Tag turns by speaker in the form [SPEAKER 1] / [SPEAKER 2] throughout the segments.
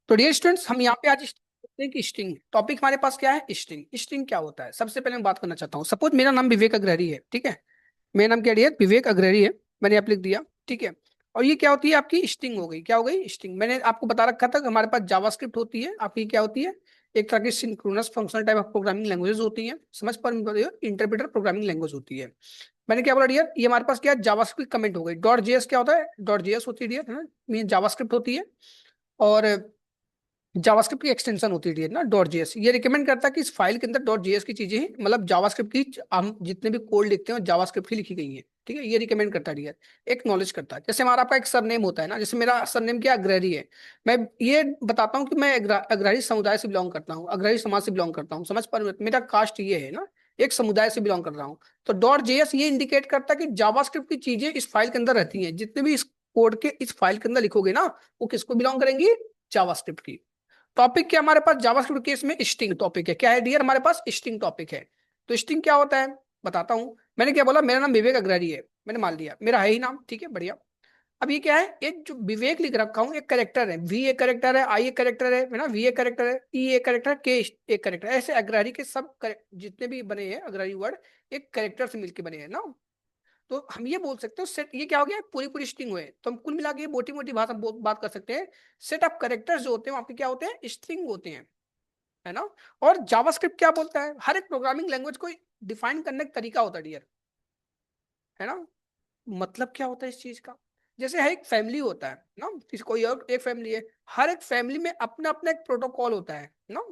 [SPEAKER 1] तो dear students, हम यहाँ पे आज करते हैं कि स्ट्रिंग टॉपिक हमारे पास क्या है। स्ट्रिंग स्ट्रिंग क्या होता है, सबसे पहले मैं बात करना चाहता हूँ। सपोज मेरा नाम विवेक अग्रहरी है, ठीक है। मेरा नाम क्या डियर, विवेक अग्रहरी है। मैंने आप लिख दिया, ठीक है। और ये क्या होती है, आपकी स्ट्रिंग हो गई। क्या हो गई? स्ट्रिंग। मैंने आपको बता रखा था कि हमारे पास जावास्क्रिप्ट होती है, आपकी क्या होती है, एक तरह की synchronous functional type of programming languages होती हैं। समझ पर इंटरप्रेटर प्रोग्रामिंग लैंग्वेज होती है। मैंने क्या बोला डियर, ये हमारे पास क्या है, जावास्क्रिप्ट कमेंट हो गई। डॉट जेएस क्या होता है, डॉट जेएस होती है डियर, है ना, मीन जावास्क्रिप्ट होती है। और जावास्क्रिप्ट की एक्सटेंशन होती है ना डॉट जेएस। ये रिकमेंड करता है कि इस फाइल के अंदर डॉट जेएस की चीजें ही, मतलब जावास्क्रिप्ट की हम जितने भी कोड लिखते हैं जावास्क्रिप्ट की लिखी गई है, ठीक है। ये रिकमेंड करता है डियर, एक्नॉलेज करता है। जैसे हमारा आपका एक सरनेम होता है ना, जैसे मेरा सरनेम क्या अग्रहरी है। मैं ये बताता हूँ कि मैं अग्रहरी समुदाय से बिलोंग करता हूँ, अग्रहरी समाज से बिलोंग करता हूँ। समझ पा रहे हो? मेरा कास्ट ये है ना, एक समुदाय से बिलोंग कर रहा हूँ। तो डॉट जेएस ये इंडिकेट करता है कि जावास्क्रिप्ट की चीजें इस फाइल के अंदर रहती हैं। जितने भी इस कोड के इस फाइल के अंदर लिखोगे ना, वो किसको बिलोंग करेंगी, जावास्क्रिप्ट की। टॉपिक क्या हमारे पास जावास्क्रिप्ट केस में स्ट्रिंग टॉपिक है। क्या है डियर, हमारे पास स्ट्रिंग टॉपिक है। तो स्ट्रिंग क्या होता है बताता हूं। मैंने क्या बोला, मेरा नाम विवेक अग्रहरी है, मैंने मान लिया मेरा है ही नाम, ठीक है, बढ़िया। अब ये क्या है, एक जो विवेक लिख रखा हूं, एक करेक्टर है, वी एक करेक्टर है, आई एक करेक्टर है ना, वी एक करेक्टर है, ई एक करेक्टर है, के एक करेक्टर है। ऐसे अग्रहरी के सब जितने भी बने हैं अग्रहरी वर्ड एक करेक्टर से मिलकर बने हैं ना। तो हम ये बोल सकते हो सेट, ये क्या हो गया, पूरी पूरी स्ट्रिंग हुए। तो हम कुल मिला के मोटी मोटी भाषा बात कर सकते हैं। सेट ऑफ करेक्टर्स जो होते हैं आपके क्या होते हैं, स्ट्रिंग होते हैं, है ना। और जावास्क्रिप्ट क्या बोलता है, हर एक प्रोग्रामिंग लैंग्वेज को डिफाइन करने का तरीका होता है डियर, है ना। मतलब क्या होता है इस चीज का, जैसे है एक फैमिली होता है ना, किसी कोई और एक फैमिली है, हर एक फैमिली में अपना अपना एक प्रोटोकॉल होता है ना।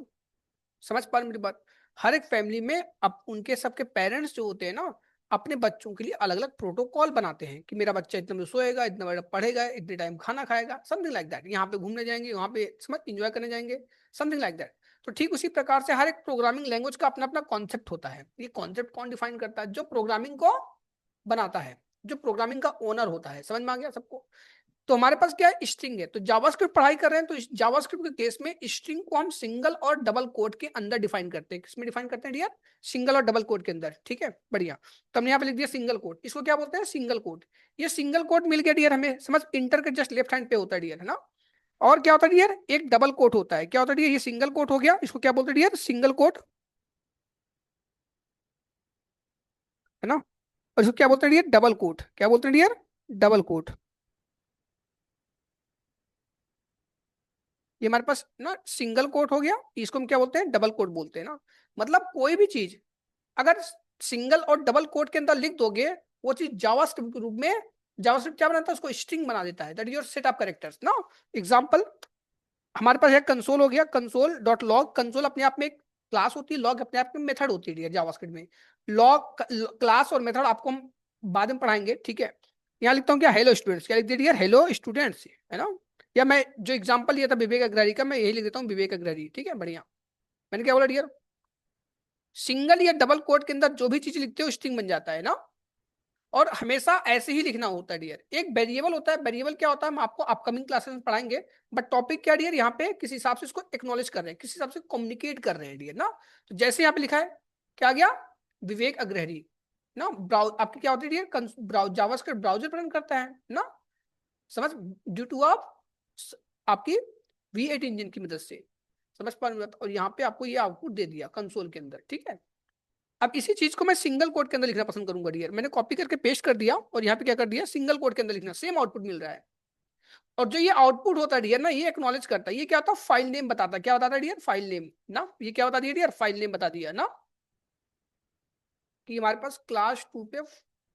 [SPEAKER 1] समझ पा रहे हैं मेरी बात। हर एक फैमिली में अब उनके सबके पेरेंट्स जो होते हैं ना, अपने बच्चों के लिए अलग अलग प्रोटोकॉल बनाते हैं कि मेरा बच्चा इतना बजे सोएगा, इतना बजे पढ़ेगा, इतने टाइम खाना खाएगा, समथिंग लाइक दैट। यहाँ पे घूमने जाएंगे, वहाँ पे समझ इंजॉय करने जाएंगे, समथिंग लाइक दैट। तो ठीक उसी प्रकार से हर एक प्रोग्रामिंग लैंग्वेज का अपना अपना कॉन्सेप्ट होता है। ये कॉन्सेप्ट कौन डिफाइन करता है, जो प्रोग्रामिंग को बनाता है, जो प्रोग्रामिंग का ओनर होता है। समझ में आ गया सबको। तो हमारे पास क्या है, स्ट्रिंग है। तो जावास्क्रिप्ट पढ़ाई कर रहे हैं, तो जावास्क्रिप्ट के केस में स्ट्रिंग को हम सिंगल और डबल कोट के अंदर डिफाइन करते हैं। किसमें डिफाइन करते हैं डियर, सिंगल और डबल कोट के अंदर, ठीक है, बढ़िया। तो हमने यहाँ पे लिख दिया सिंगल कोट, इसको क्या बोलते हैं, सिंगल कोट। ये सिंगल कोट मिल गया डियर हमें, समझ, इंटर के जस्ट लेफ्ट हैंड पे होता है डियर, है ना। और क्या होता है डियर, एक डबल कोट होता है। क्या होता है डियर, ये सिंगल कोट हो गया, इसको क्या बोलते हैं डियर, सिंगल कोट, है ना। और इसको क्या बोलते हैं डियर, डबल कोट। क्या बोलते हैं डियर, डबल कोट। ये हमारे पास ना सिंगल कोट हो गया, इसको हम क्या बोलते हैं, डबल कोट बोलते हैं ना। मतलब कोई भी चीज अगर सिंगल और डबल कोट के अंदर लिख दोगे, वो चीज जावास्क्रिप्ट के रूप में, जावास्क्रिप्ट क्या बनाता है, उसको स्ट्रिंग बना देता है। That is your set of characters ना। एग्जांपल हमारे पास है कंसोल हो गया, कंसोल डॉट लॉग। कंसोल अपने आप में एक क्लास होती है, लॉग अपने आप में मेथड होती है जावास्क्रिप्ट में। लॉग क्लास और मेथड आपको हम बाद में पढ़ाएंगे, ठीक है। यहाँ लिखता हूँ क्या, हेलो स्टूडेंट्स। क्या लिख दिया, हेलो स्टूडेंट्स, है ना। या मैं जो एग्जांपल लिया था विवेक अग्रहरी का, मैं यही लिख देता हूँ, विवेक अग्रहरी, ठीक है, बढ़िया। मैंने क्या बोला डियर, सिंगल या डबल कोट के अंदर जो भी चीज लिखते हो स्ट्रिंग बन जाता है ना। और हमेशा ऐसे ही लिखना होता है डियर। एक वेरिएबल होता है, वेरिएबल क्या होता है हम आपको अपकमिंग क्लासेस में पढ़ाएंगे। बट टॉपिक क्या डियर, यहाँ पे किसी हिसाब से इसको एक्नॉलेज कर रहे हैं, किसी हिसाब से कम्युनिकेट कर रहे हैं डियर ना। तो जैसे यहाँ पे लिखा है, क्या आ गया, विवेक अग्रहरी ना। ब्राउज आपकी क्या होती है डियर, जावास्क्रिप्ट ब्राउजर रन करता है ना, समझ, ड्यू टू आप आपकी V8 इंजन की मदद से। समझ पा रहे हो? और यहाँ पे आपको ये आउटपुट दे दिया कंसोल के अंदर, ठीक है। अब इसी चीज को मैं सिंगल कोड के अंदर लिखना पसंद करूंगा डियर। मैंने कॉपी करके पेस्ट कर दिया और यहाँ पे क्या कर दिया, सिंगल कोड के अंदर लिखना, सेम आउटपुट मिल रहा है। और जो ये आउटपुट होता है डियर ना, ये एक्नॉलेज करता है। ये क्या होता है, फाइल नेम बताता है। क्या बताता है डियर, फाइल नेम ना। ये क्या बता दिया डियर, फाइल नेम बता दिया ना, कि हमारे पास क्लास 2 पे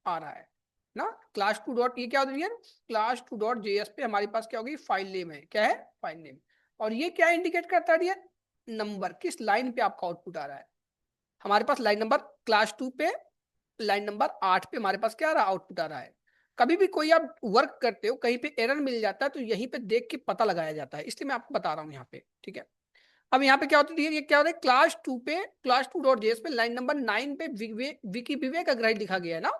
[SPEAKER 1] आ रहा है ना। क्लास 2 डॉट, ये क्या होता है डियर, क्लास 2 डॉट जेएस पे हमारे पास क्या होगी, फाइल नेम है। क्या है, फाइल नेम। और ये क्या इंडिकेट करता है डियर, नंबर, किस लाइन पे आपका आउटपुट आ रहा है। हमारे पास लाइन नंबर क्लास 2 पे, लाइन नंबर 8 पे हमारे पास क्या आ रहा है, आउटपुट आ रहा है। कभी भी कोई आप वर्क करते हो, कहीं पे एरर मिल जाता है, तो यहीं पे देख के पता लगाया जाता है, इसलिए मैं आपको बता रहा हूँ यहाँ पे, ठीक है। अब यहाँ पे क्या होता है, ये क्या होता है, क्लास 2 पे, क्लास 2 डॉट जेएस पे लाइन नंबर 9 पे विकी विवेक अग्रहरी लिखा गया है ना।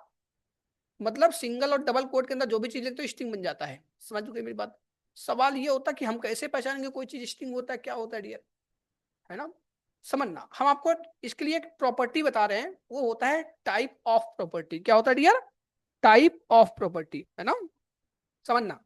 [SPEAKER 1] मतलब सिंगल और डबल कोट के अंदर जो भी चीज लिखते हो स्ट्रिंग बन जाता है। समझ गए मेरी बात। सवाल ये होता है कि हम कैसे पहचानेंगे कोई चीज स्ट्रिंग होता है, क्या होता है डियर, है ना। समझना, हम आपको इसके लिए एक प्रॉपर्टी बता रहे हैं, वो होता है टाइप ऑफ प्रॉपर्टी। क्या होता है डियर, टाइप ऑफ प्रॉपर्टी, है ना। समझना,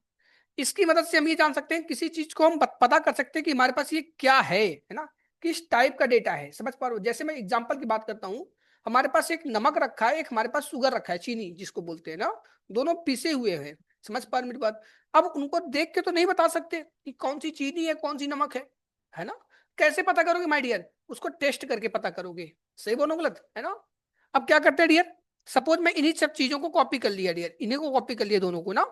[SPEAKER 1] इसकी मदद से हम ये जान सकते हैं, किसी चीज को हम पता कर सकते हैं कि हमारे पास ये क्या है ना, किस टाइप का डेटा है। समझ पा रहे हो? जैसे मैं एग्जांपल की बात करता हूँ, हमारे पास एक नमक रखा है, एक हमारे पास शुगर रखा है, चीनी जिसको बोलते हैं ना, दोनों पीसे हुए हैं। समझ पा रहे हो मेरी बात? अब उनको देख के तो नहीं बता सकते कि कौन सी चीनी है कौन सी नमक है ना। कैसे पता करोगे माय डियर? उसको टेस्ट करके पता करोगे। सही बोलो गलत, है ना। अब क्या करते हैं डियर, सपोज मैं इन्हीं सब चीजों को कॉपी कर लिया डियर, इन्हीं को कॉपी कर लिया दोनों को ना,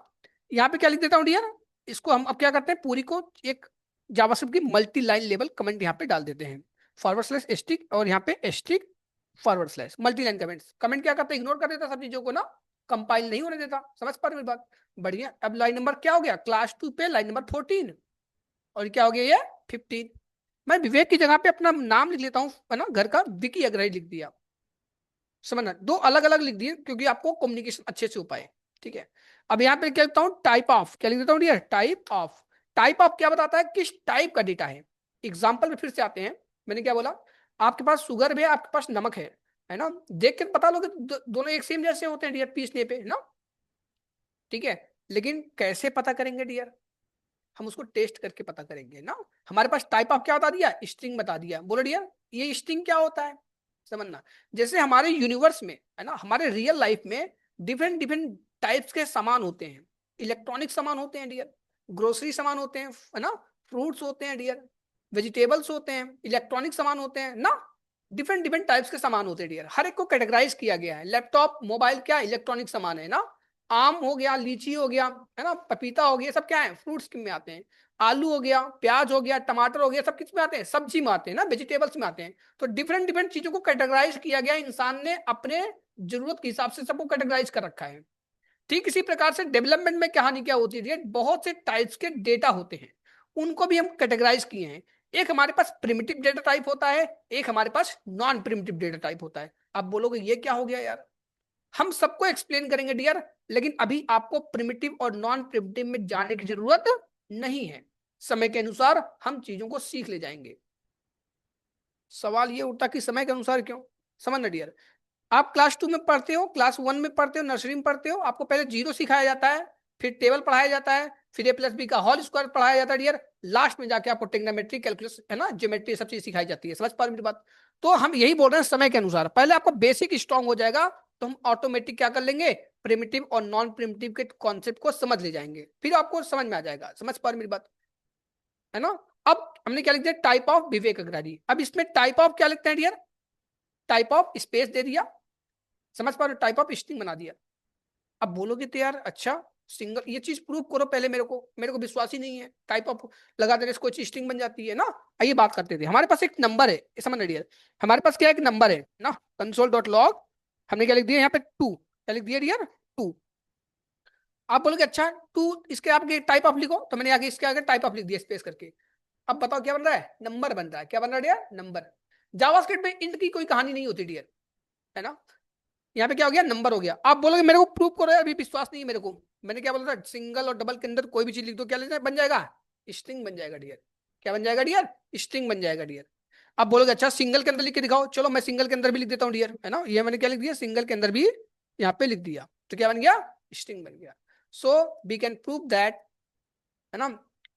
[SPEAKER 1] यहाँ पे क्या लिख देता हूँ डियर, इसको हम अब क्या करते हैं, पूरी को एक जावास्क्रिप्ट की मल्टी लाइन लेवल कमेंट यहाँ पे डाल देते हैं, फॉरवर्ड स्लैश एस्टिक और यहाँ पे asterisk forward slash multi line comments. Comment क्या करता है, इग्नोर कर देता सब चीजों को ना, कंपाइल नहीं होने देता। समझ पा रहे हो मेरी बात? बढ़िया। अब लाइन नंबर क्या हो गया, क्लास 2 पे लाइन नंबर 14, और क्या हो गया ये 15। मैं विवेक की जगह पे अपना नाम लिख लेता हूँ, है ना, घर का विकी अग्रही लिख दिया। समझना, दो अलग अलग लिख दिए क्योंकि आपको कम्युनिकेशन अच्छे से हो पाए। ठीक है। अब यहाँ पे क्या लिखता हूँ, टाइप ऑफ, क्या लिख देता हूँ dear, type of. Type of क्या बताता है, किस टाइप का डेटा है। एग्जाम्पल में फिर से आते हैं, मैंने क्या बोला, आपके पास शुगर भी है, आपके पास नमक है ना, देख के पता लोगे दोनों एक सेम जैसे होते हैं डियर, पीसने पे ना। ठीक है। लेकिन कैसे पता करेंगे डियर, हम उसको टेस्ट करके पता करेंगे ना। हमारे पास टाइप ऑफ क्या बता दिया, स्ट्रिंग बता दिया। बोलो डियर, ये स्ट्रिंग क्या होता है, समझना। जैसे हमारे यूनिवर्स में, है ना, हमारे रियल लाइफ में डिफरेंट डिफरेंट टाइप्स के सामान होते हैं। इलेक्ट्रॉनिक सामान होते हैं डियर, ग्रोसरी सामान होते हैं, है ना, फ्रूट्स होते हैं डियर, वेजिटेबल्स होते हैं, इलेक्ट्रॉनिक सामान होते हैं ना। डिफरेंट डिफरेंट टाइप्स के सामान होते हैं डियर, हर एक को कैटेगराइज किया गया है। लैपटॉप मोबाइल क्या इलेक्ट्रॉनिक सामान है ना। आम हो गया, लीची हो गया, है ना, पपीता हो गया, सब क्या है, फ्रूट्स में आते हैं। आलू हो गया, प्याज हो गया, टमाटर हो गया, सब किस में आते हैं, सब्जी में आते हैं ना, वेजिटेबल्स में आते हैं। तो डिफरेंट डिफरेंट चीजों को कैटेगराइज किया गया, इंसान ने अपने जरूरत के हिसाब से सबको कैटेगराइज कर रखा है। ठीक इसी प्रकार से डेवलपमेंट में कहानी क्या होती है, बहुत से टाइप्स के डेटा होते हैं, उनको भी हम कैटेगराइज किए हैं। एक हमारे पास प्रिमिटिव डेटा टाइप होता है, एक हमारे पास नॉन प्रिमिटिव डेटा टाइप होता है। आप बोलोगे ये क्या हो गया यार, हम सबको एक्सप्लेन करेंगे डियर, लेकिन अभी आपको प्रिमिटिव और नॉन प्रिमिटिव में जाने की जरूरत नहीं है। समय के अनुसार हम चीजों को सीख ले जाएंगे। सवाल ये उठता कि समय के अनुसार क्यों, समझना डियर। आप क्लास 2 में पढ़ते हो, क्लास 1 में पढ़ते हो, नर्सरी में पढ़ते हो, आपको पहले जीरो सिखाया जाता है, फिर टेबल पढ़ाया जाता है, फिर a+b का होल स्क्वायर पढ़ाया जाता है डियर, लास्ट में जाके आपको टेग्नोमेट्री, कैलकुलस, है ना, ज्योमेट्री, सब चीज सिखाई जाती है। समझ पा रहे मेरी बात? तो हम यही बोल रहे हैं, समय के अनुसार पहले आपको बेसिक स्ट्रांग हो जाएगा, तो हम ऑटोमेटिक क्या कर लेंगे, प्रिमिटिव और नॉन प्रिमिटिव के कॉन्सेप्ट को समझ ले जाएंगे, फिर आपको समझ में आ जाएगा। समझ पा रहे मेरी बात, है ना। अब हमने क्या लिख दिया, टाइप ऑफ विवेक अग्रही। अब इसमें टाइप ऑफ क्या लिखते हैं डियर, टाइप ऑफ स्पेस दे दिया, समझ पा रहे हो, टाइप ऑफ स्ट्रिंग बना दिया। अब बोलोगे तो यार अच्छा, सिंगल, ये चीज प्रूव करो पहले, मेरे को विश्वास ही नहीं है, टाइप ऑफ लगा देने से कोई चीज स्ट्रिंग बन जाती है ना। आइए बात करते थे, हमारे पास एक नंबर है, समझ रही है, हमारे पास क्या एक नंबर है ना, कंसोल डॉट लॉग, हमने क्या लिख दिया यहाँ पे 2, क्या लिख दिया डियर, 2। आप बोलोगे अच्छा 2, इसके आगे टाइप ऑफ लिखो, तो मैंने आगे इसके आगे टाइप ऑफ लिख दिया स्पेस करके। अब बताओ क्या बन रहा है, नंबर बन रहा है। क्या बन रहा है डियर, नंबर। जावास्क्रिप्ट में इंट की कोई कहानी नहीं होती डियर, है ना। यहाँ पे क्या हो गया, नंबर हो गया। आप बोलोगे मेरे को प्रूव करो, अभी विश्वास नहीं है मेरे को। मैंने क्या बोला था, सिंगल और डबल के अंदर कोई भी चीज लिख दो, क्या बन जाएगा, स्ट्रिंग बन जाएगा डियर। क्या बन जाएगा डियर, स्ट्रिंग बन जाएगा डियर। आप बोलोगे अच्छा सिंगल के अंदर लिख के दिखाओ, चलो मैं सिंगल के अंदर भी लिख देता हूँ डियर, है ना। ये मैंने क्या लिख दिया, सिंगल के अंदर भी यहाँ पे लिख दिया, तो क्या बन गया, स्ट्रिंग बन गया। So we can prove that, है ना,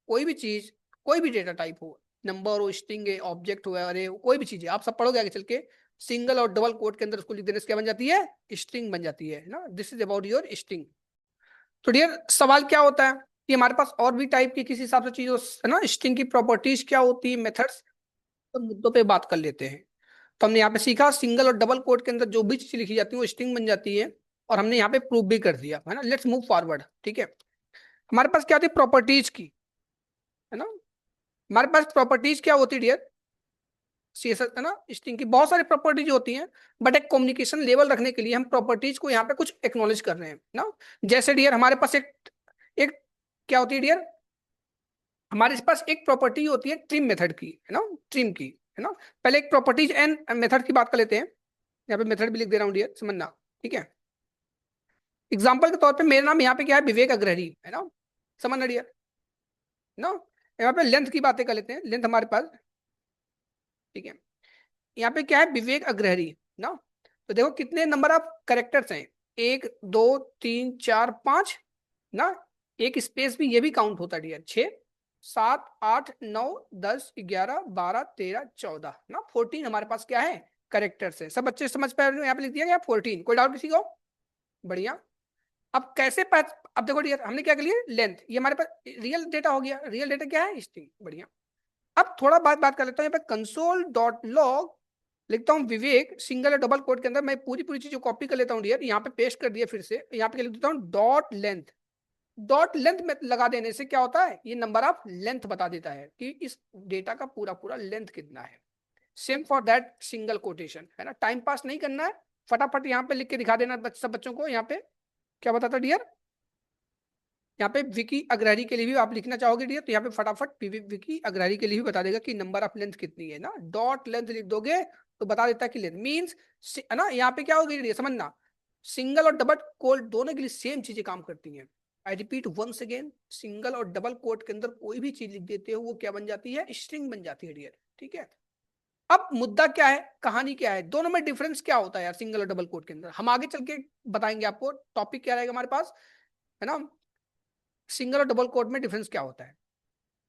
[SPEAKER 1] कोई भी चीज, कोई भी डेटा टाइप हो, नंबर हो, स्ट्रिंग है, ऑब्जेक्ट हो, अरे कोई भी चीज है, आप सब पढ़ोगे आगे चल के, सिंगल और डबल कोट के अंदर उसको लिख देने से क्या बन जाती है, स्ट्रिंग बन जाती है ना। This is about your string. तो डियर सवाल क्या होता है कि हमारे पास और भी टाइप की किसी हिसाब से चीज है ना, स्ट्रिंग की प्रॉपर्टीज क्या होती है, मेथड्स, तो मुद्दों पे बात कर लेते हैं। तो हमने यहाँ पे सीखा, सिंगल और डबल कोट के अंदर जो भी चीज लिखी जाती है वो स्ट्रिंग बन जाती है, और हमने यहाँ पे प्रूव भी कर दिया, है ना। Let's move forward. ठीक है, हमारे पास क्या होती है, प्रॉपर्टीज की, है ना। हमारे पास प्रॉपर्टीज क्या होती है डियर, सीएसएस, है ना, स्ट्रिंग की बहुत सारी प्रॉपर्टीज होती हैं, बट एक कम्युनिकेशन लेवल रखने के लिए हम प्रॉपर्टीज को यहाँ पे कुछ एक्नॉलेज कर रहे हैं ना। जैसे डियर हमारे पास एक क्या होती है डियर, हमारे पास एक प्रॉपर्टी होती है ट्रिम मेथड की, है ना, ट्रिम की, है ना। पहले एक प्रॉपर्टीज एंड मेथड की बात कर लेते हैं, यहाँ पे मेथड भी लिख दे रहा हूँ डियर, समझना। ठीक है, एग्जाम्पल के तौर पे मेरा नाम यहाँ पे क्या है, विवेक अग्रही, है ना, समझना डियर ना। यहाँ पे लेंथ की बातें कर लेते हैं, लेंथ हमारे पास, ठीक है, यहाँ पे क्या है, विवेक अग्रहरी ना। तो देखो कितने नंबर ऑफ करेक्टर्स हैं, 1 2 3 4 5 ना, एक स्पेस भी ये भी काउंट होता है डियर। 6 7 8 9 10 11 12 13 14 ना 14 हमारे पास क्या है करेक्टर से। सब बच्चे समझ पाए? यहाँ पे लिख दिया गया 14। कोई डाउट किसी को? बढ़िया। अब कैसे अब देखो डियर हमने क्या कर लिया लेंथ, ये हमारे पास रियल डेटा हो गया। रियल डेटा क्या है स्ट्रिंग। बढ़िया। अब थोड़ा बात कर लेता हूँ यहाँ पे कंसोल डॉट लॉग लिखता हूँ विवेक सिंगल और डबल कोट के अंदर। मैं पूरी पूरी चीजें कॉपी कर लेता हूँ डियर, यहाँ पे पेस्ट कर दिया फिर से। यहाँ पे लिख देता हूँ डॉट लेंथ। डॉट लेंथ में लगा देने से क्या होता है ये नंबर ऑफ लेंथ बता देता है कि इस डेटा का पूरा पूरा लेंथ कितना है। Same for that single quotation है ना। टाइम पास नहीं करना है, फटाफट यहाँ पे लिख के दिखा देना सब बच्चों को। यहाँ पे क्या बताता डियर, यहाँ पे विकी अग्रहरी के लिए भी आप लिखना चाहोगे डियर तो यहाँ पे फटाफट विकी अग्रहरी के लिए भी बता देगा कि नंबर ऑफ लेंथ कितनी है ना। डॉट लेंथ लिख दोगे तो बता देता है कि लेंथ मींस है ना। यहाँ पे क्या होगी डियर समझना, सिंगल और डबल कोट दोनों के लिए सेम चीजें काम करती हैं। I repeat once again, single और डबल कोट के अंदर कोई भी चीज लिख देते हो वो क्या बन जाती है स्ट्रिंग बन जाती है डियर। ठीक है। अब मुद्दा क्या है, कहानी क्या है, दोनों में डिफरेंस क्या होता है यार सिंगल और डबल कोट के अंदर, हम आगे चल के बताएंगे आपको। टॉपिक क्या रहेगा हमारे पास है ना, सिंगल और डबल कोट में डिफरेंस क्या होता है।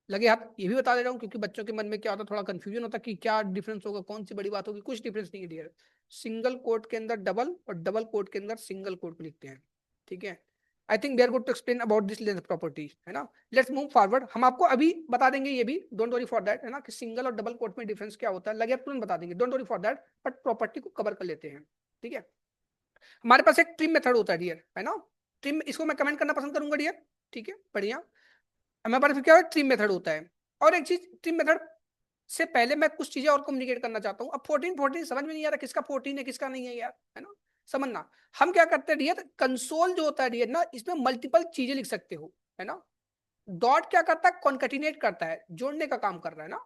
[SPEAKER 1] लगे हाथ ये भी बता दे रहा हूँ क्योंकि बच्चों के मन में क्या होता है थोड़ा कंफ्यूजन होता है कि क्या डिफरेंस होगा, कौन सी बड़ी बात होगी। कुछ डिफरेंस नहीं है डियर। सिंगल कोट के अंदर डबल और डबल कोट के अंदर सिंगल कोट लिखते हैं। ठीक है। I think we are good to explain about this length property है ना। लेट्स मूव फॉरवर्ड, हम आपको अभी बता देंगे ये भी, डोंट वरी फॉर दैट है ना कि सिंगल और डबल कोट में डिफरेंस क्या होता है। लगे तुरंत बता देंगे, don't worry for that, but property को कवर कर लेते हैं। ठीक है। हमारे पास एक ट्रिम मेथड होता है डियर है ना। ट्रिम इसको मैं कमेंट करना पसंद करूंगा डियर। ठीक है बढ़िया। हमारे पास क्या है ट्रिम मेथड होता है। और एक चीज ट्रिम मेथड से पहले मैं कुछ चीजें और कम्युनिकेट करना चाहता हूँ। अब 14 समझ में नहीं आ रहा किसका 14 है किसका नहीं है यार है ना। समझना हम क्या करते हैं डियर, कंसोल जो होता है डियर ना इसमें मल्टीपल चीजें लिख सकते हो है ना। डॉट क्या करता है कॉन्केटिनेट करता है, जोड़ने का काम कर रहा है ना।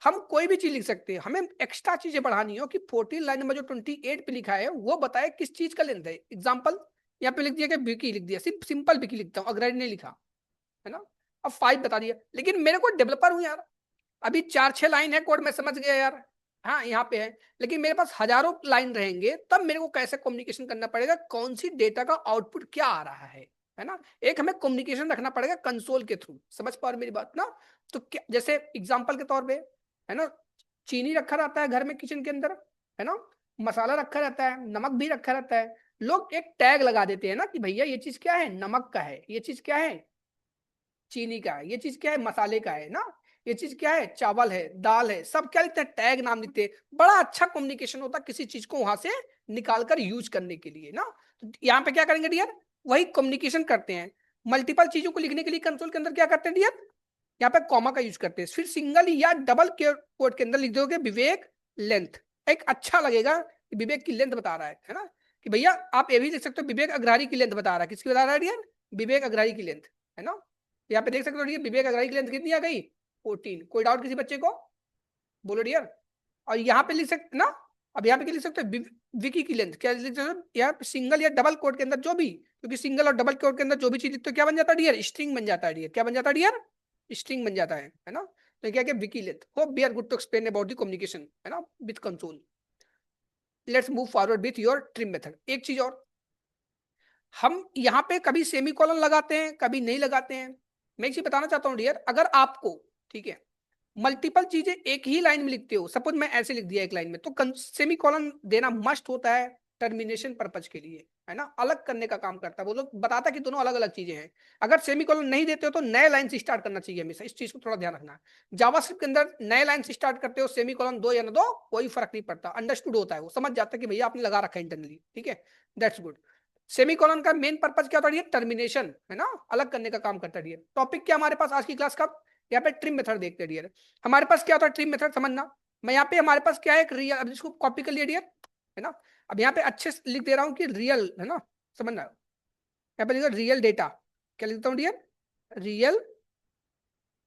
[SPEAKER 1] हम कोई भी चीज लिख सकते हैं, हमें एक्स्ट्रा चीजें बढ़ानी हो कि 14 लाइन नंबर जो 28 पे लिखा है वो बताए किस चीज का लेंथ है। एग्जाम्पल यहाँ पे लिख दिया कि विकी लिख दिया, सिर्फ सिंपल विकी लिखता हूँ अग्रणी नहीं लिखा है ना। अब 5 बता दिया, लेकिन मेरे को डेवलपर हूँ यार, अभी 4-6 लाइन है कोड मैं समझ गया यार, हाँ यहाँ पे है, लेकिन मेरे पास हजारों लाइन रहेंगे तब मेरे को कैसे कम्युनिकेशन करना पड़ेगा, कौन सी डेटा का आउटपुट क्या आ रहा है ना। एक हमें कम्युनिकेशन रखना पड़ेगा कंसोल के थ्रू। समझ पा रहे मेरी बात ना। तो क्या जैसे एग्जाम्पल के तौर पे है ना, चीनी रखा रहता है घर में किचन के अंदर है ना, मसाला रखा रहता है, नमक भी रखा रहता है। लोग एक टैग लगा देते हैं ना कि भैया ये चीज क्या है नमक का है, ये चीज क्या है चीनी का है, ये चीज क्या है मसाले का है ना, ये चीज क्या है चावल है दाल है, सब क्या लिखते हैं टैग नाम लिखते हैं। बड़ा अच्छा कम्युनिकेशन होता है किसी चीज को वहां से निकाल कर यूज करने के लिए ना। तो यहाँ पे क्या करेंगे डियर, वही कम्युनिकेशन करते हैं। मल्टीपल चीजों को लिखने के लिए कंसोल के अंदर क्या करते हैं डियर, यहाँ पे कॉमा का यूज करते हैं। फिर सिंगल या डबल कोट के अंदर लिख दोगे विवेक लेंथ, एक अच्छा लगेगा कि विवेक की लेंथ बता रहा है ना। कि भैया आप ये भी लिख सकते हो विवेक अग्रहरी की लेंथ बता रहा है, किसकी बता रहा है डियर विवेक अग्रहरी की लेंथ है ना। यहाँ पे देख सकते हो डियर विवेक अग्रहरी की लेंथ कितनी आ गई 14। कोई डाउट किसी बच्चे को, बोलो डियर। और यहाँ पे लिख सकते ना, अब यहाँ पे क्या लिख सकते हो विकी की लेंथ क्या लिख सकते हो यहाँ पे सिंगल या डबल कोट के अंदर जो भी, क्योंकि सिंगल और डबल कोट के अंदर जो भी चीज लिखते हो क्या बन जाता है डियर स्ट्रिंग बन जाता है डियर, क्या बन जाता है डियर स्ट्रिंग बन जाता है ना। तो क्या क्या विकी length, hope we are good to explain about the communication है ना with console. Let's move forward with your trim method. एक चीज और, हम यहाँ पे कभी सेमी कॉलन लगाते हैं कभी नहीं लगाते हैं। मैं एक चीज बताना चाहता हूँ डियर, अगर आपको ठीक है मल्टीपल चीजें एक ही लाइन में लिखते हो, सपोज मैं ऐसे लिख दिया एक लाइन में, तो सेमी कॉलन देना मस्ट होता है टर्मिनेशन पर्पज के लिए है ना, अलग करने का काम करता है। वो लोग बताता है कि दोनों अलग अलग चीजें हैं। अगर सेमी कॉलन नहीं देते हो तो नए लाइन से स्टार्ट करना चाहिए हमेशा, इस चीज को थोड़ा ध्यान रखना। जावास्क्रिप्ट के अंदर नए लाइन से स्टार्ट करते हो सेमी कॉलन दो या ना दो कोई फर्क नहीं पड़ता, अंडरस्टूड होता है, वो समझ जाता है कि भैया आपने लगा रखा है इंटरनली। ठीक है दैट्स गुड। सेमी कॉलन का मेन पर्पज क्या होता है टर्मिनेशन है ना, अलग करने का काम करता है। टॉपिक क्या हमारे पास आज की क्लास का, यहाँ पे ट्रिम मेथड देखते हैं डियर। हमारे पास क्या होता है ट्रिम मेथड समझना, मैं यहाँ पे हमारे पास क्या है एक रियल, अब इसको कॉपी कर लिया डियर है ना। अब यहाँ पे अच्छे से लिख दे रहा हूँ कि रियल है ना, समझना यहाँ पे लिखा रियल डेटा, क्या लिखता हूँ डियर रियल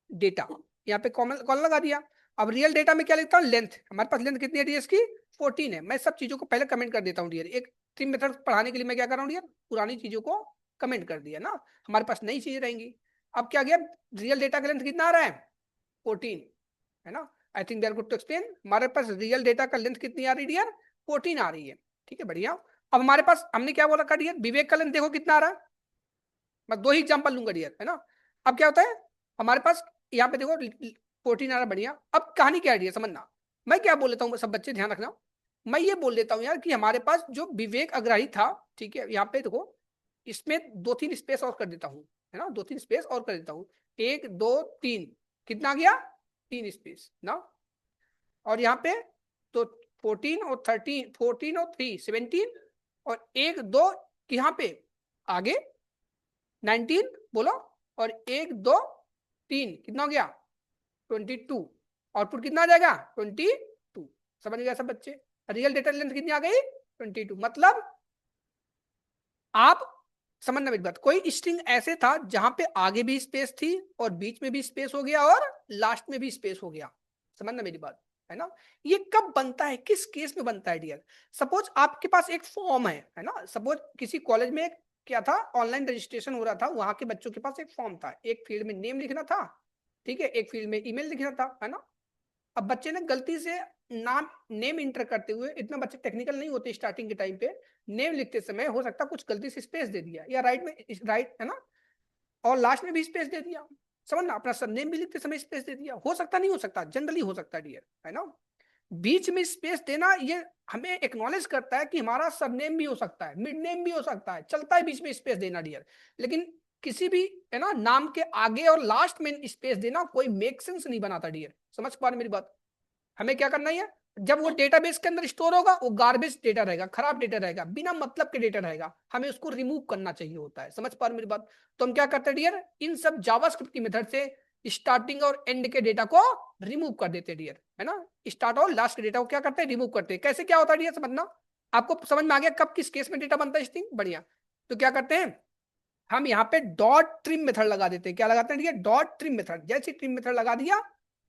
[SPEAKER 1] डेटा, यहाँ पे कॉमन कॉलन लगा दिया। अब रियल डेटा में क्या लिखता हूँ लेंथ, हमारे पास लेंथ कितनी है डियर इसकी 14 है। मैं सब चीजों को पहले कमेंट कर देता हूँ डियर, एक ट्रिम मेथड पढ़ाने के लिए मैं क्या कर रहा हूँ डियर पुरानी चीजों को कमेंट कर दिया ना, हमारे पास नई चीजें रहेंगी। अब क्या गया रियल डेटा का लेंथ कितना आ रहा है 14 है ना। I think they are good to explain, हमारे पास रियल डेटा का लेंथ कितनी आ रही है डियर 14 आ रही है। ठीक है बढ़िया। अब हमारे पास हमने क्या बोला डियर विवेक का लेंथ देखो कितना आ रहा है मैं दो ही एग्जांपल लूंगा डियर, है ना। अब क्या होता है हमारे पास, यहाँ पे देखो 14 आ रहा, बढ़िया। अब कहानी क्या है डियर, समझना। मैं क्या बोल लेता हूँ, सब बच्चे ध्यान रखना। मैं ये बोल देता हूँ यार कि हमारे पास जो विवेक अग्रही था, ठीक है, यहाँ पे देखो, इसमें दो तीन स्पेस और कर देता हूँ, है ना, दो तीन स्पेस और कर देता हूँ। एक दो तीन, कितना आ गया, तीन स्पेस ना। और यहाँ पे तो 14 और 13, 14 और 3 17, और एक दो यहाँ पे आगे 19 बोलो, और एक दो तीन, कितना हो गया 22। आउटपुट कितना आ जाएगा 22। समझ गया सब बच्चे। रियल डेटा लेंथ कितनी आ गई 22। मतलब आप समझना मेरी बात, कोई स्ट्रिंग ऐसे था जहां पे आगे भी स्पेस थी और बीच में भी स्पेस हो गया और लास्ट में भी स्पेस हो गया। समझना मेरी बात, है ना। ये कब बनता है, किस केस में बनता है डियर। सपोज आपके पास एक फॉर्म है ना। सपोज किसी कॉलेज में क्या था, ऑनलाइन रजिस्ट्रेशन हो रहा था, वहां के बच्चों के पास एक फॉर्म था, एक फील्ड में नेम लिखना था, ठीक है, एक फील्ड में ईमेल लिखना था, है ना। अब बच्चे ने गलती से नाम नेम इंटर करते हुए, इतना बच्चे टेक्निकल नहीं होते स्टार्टिंग के टाइम पे, नेम लिखते समय हो सकता कुछ गलती से स्पेस दे दिया, या राइट में राइट, है ना, और लास्ट में भी स्पेस दे दिया। समझना, अपना सरनेम भी लिखते समय स्पेस दे दिया, हो सकता नहीं हो सकता, जनरली हो सकता है डियर, है ना। बीच में स्पेस देना ये हमें एक्नॉलेज करता है कि हमारा सरनेम भी हो सकता है, मिड नेम भी हो सकता है, चलता है बीच में स्पेस देना डियर। लेकिन किसी भी, है ना, नाम के आगे और लास्ट में स्पेस देना कोई मेक सेंस नहीं बनाता डियर। समझ पा रहे मेरी बात। हमें क्या करना है, जब वो डेटाबेस के अंदर स्टोर होगा वो गार्बेज डेटा रहेगा, खराब डेटा रहेगा, बिना मतलब के डेटा रहेगा, हमें उसको रिमूव करना चाहिए होता है। समझ पा रहे मेरी बात। तो हम क्या करते हैं डियर, इन सब जावास्क्रिप्ट की मेथड से स्टार्टिंग और एंड के डेटा को रिमूव कर देते हैं डियर, है ना। स्टार्ट और लास्ट के डेटा को क्या करते हैं, रिमूव करते हैं। कैसे क्या होता है डियर, समझना। आपको समझ में आ गया कब किस केस में डेटा बनता है स्ट्रिंग, बढ़िया। तो क्या करते हैं, हम यहाँ पे डॉट ट्रिम मेथड लगा देते हैं। क्या लगाते हैं, डॉट ट्रिम मेथड। जैसे ट्रिम मेथड लगा दिया,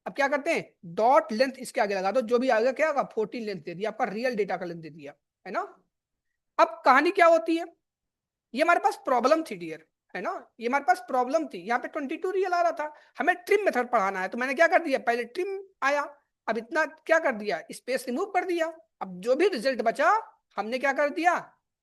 [SPEAKER 1] अब क्या करते हैं, डॉट लेंथ इसके आगे लगा दो, जो भी आएगा क्या होगा 14 लेंथ दे दिया, आपका रियल डेटा का लेंथ दे दिया, है ना। अब कहानी क्या होती है, ये हमारे पास प्रॉब्लम थी डियर, है ना, ये हमारे पास प्रॉब्लम थी। यहाँ पे 22 रियल आ रहा था, हमें ट्रिम मेथड पढ़ाना है, तो मैंने क्या कर दिया, पहले ट्रिम आया, अब इतना क्या कर दिया, स्पेस रिमूव कर दिया। अब जो भी रिजल्ट बचा हमने क्या कर दिया,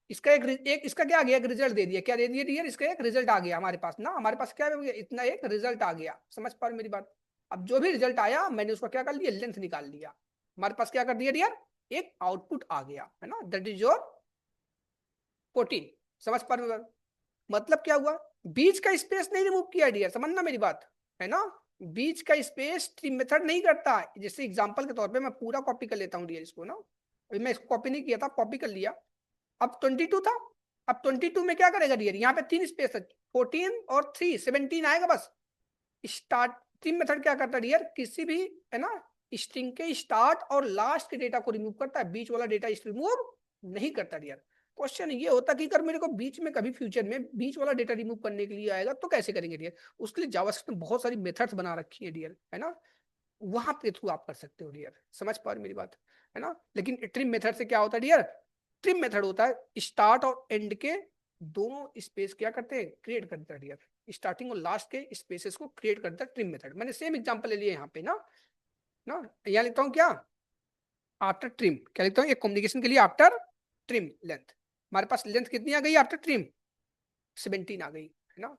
[SPEAKER 1] इसका एक इसका क्या आ गया, एक रिजल्ट दे दिया। क्या दे दिया डियर, इसका एक रिजल्ट आ गया हमारे पास ना, हमारे पास क्या हो गया, इतना एक रिजल्ट आ गया। समझ पा रहे मेरी बात। अब जो भी रिजल्ट आया मैंने उसका क्या कर लिया, लेंथ निकाल लिया, हमारे पास क्या कर दिया डियर, एक आउटपुट आ गया, है ना, दैट इज योर 14। समझ पा रहे, मतलब क्या हुआ, बीच का स्पेस नहीं रिमूव किया डियर, समझना मेरी बात, है ना। बीच का स्पेस ट्रिम मेथड नहीं करता। जैसे एग्जांपल के तौर पे मैं पूरा कॉपी कर लेता हूँ डियर इसको ना, अभी मैं इसको कॉपी नहीं किया था, कॉपी कर लिया। अब 22 था, अब 22 में क्या करेगा डियर, यहाँ पे तीन स्पेस है, 14 और 3 17 आएगा बस। स्टार्ट ट्रिम मेथड क्या करता है डियर, किसी भी, है ना, स्ट्रिंग के स्टार्ट और लास्ट के डेटा को रिमूव करता है, बीच वाला डेटा रिमूव नहीं करता डियर। क्वेश्चन ये होता कि अगर मेरे को बीच में कभी फ्यूचर में बीच वाला डेटा रिमूव करने के लिए आएगा तो कैसे करेंगे डियर। उसके लिए जावास्क्रिप्ट में बहुत सारी मेथड्स बना रखी है डियर, है ना, वहां पे थ्रू आप कर सकते हो डियर। समझ पा रहे मेरी बात, है ना। लेकिन ट्रिम मेथड से क्या होता है डियर, ट्रिम मेथड होता है स्टार्ट और एंड के दोनों स्पेस क्या करते हैं, क्रिएट करते हैं डियर। स्टार्टिंग और लास्ट के स्पेसेस को क्रिएट करता है ट्रिम मेथड। मैंने सेम एग्जांपल ले लिया यहाँ पे ना, यहाँ लिखता हूँ क्या, आफ्टर ट्रिम, क्या लिखता हूँ, एक कम्युनिकेशन के लिए आफ्टर ट्रिम लेंथ, हमारे पास लेंथ कितनी आ गई आफ्टर ट्रिम, 17 आ गई, है ना।